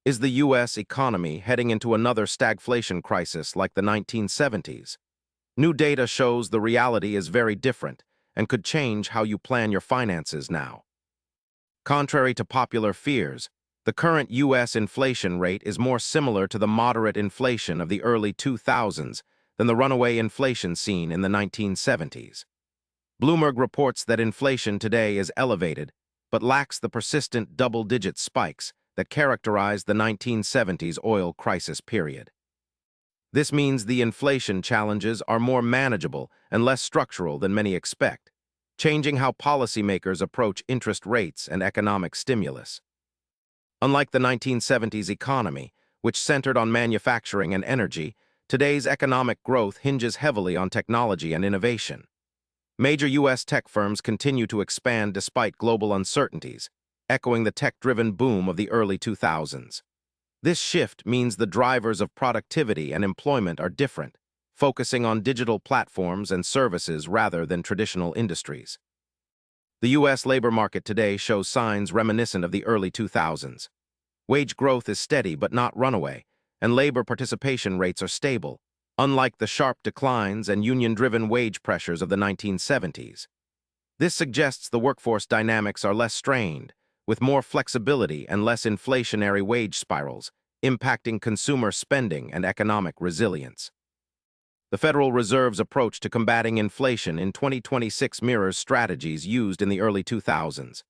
Is the U.S. economy heading into another stagflation crisis like the 1970s? New data shows the reality is very different and could change how you plan your finances now. Contrary to popular fears, the current U.S. inflation rate is more similar to the moderate inflation of the early 2000s than the runaway inflation seen in the 1970s. Bloomberg reports that inflation today is elevated, but lacks the persistent double-digit spikes that characterized the 1970s oil crisis period. This means the inflation challenges are more manageable and less structural than many expect, changing how policymakers approach interest rates and economic stimulus. Unlike the 1970s economy, which centered on manufacturing and energy, today's economic growth hinges heavily on technology and innovation. Major U.S. tech firms continue to expand despite global uncertainties, echoing the tech-driven boom of the early 2000s. This shift means the drivers of productivity and employment are different, focusing on digital platforms and services rather than traditional industries. The U.S. labor market today shows signs reminiscent of the early 2000s. Wage growth is steady but not runaway, and labor participation rates are stable, unlike the sharp declines and union-driven wage pressures of the 1970s. This suggests the workforce dynamics are less strained, with more flexibility and less inflationary wage spirals, impacting consumer spending and economic resilience. The Federal Reserve's approach to combating inflation in 2026 mirrors strategies used in the early 2000s.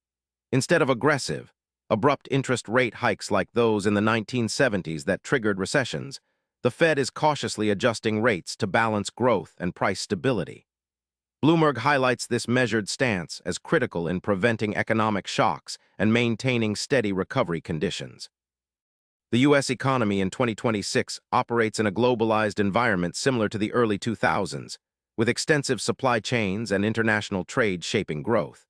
Instead of aggressive, abrupt interest rate hikes like those in the 1970s that triggered recessions, the Fed is cautiously adjusting rates to balance growth and price stability. Bloomberg highlights this measured stance as critical in preventing economic shocks and maintaining steady recovery conditions. The U.S. economy in 2026 operates in a globalized environment similar to the early 2000s, with extensive supply chains and international trade shaping growth.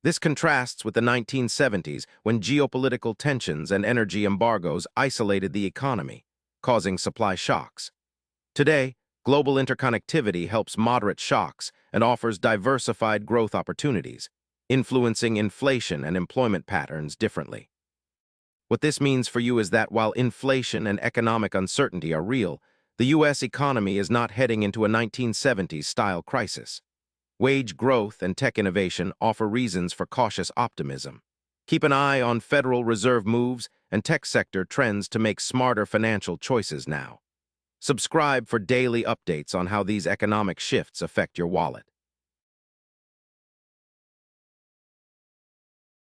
This contrasts with the 1970s when geopolitical tensions and energy embargoes isolated the economy, causing supply shocks. Today, global interconnectivity helps moderate shocks and offers diversified growth opportunities, influencing inflation and employment patterns differently. What this means for you is that while inflation and economic uncertainty are real, the U.S. economy is not heading into a 1970s-style crisis. Wage growth and tech innovation offer reasons for cautious optimism. Keep an eye on Federal Reserve moves and tech sector trends to make smarter financial choices now. Subscribe for daily updates on how these economic shifts affect your wallet.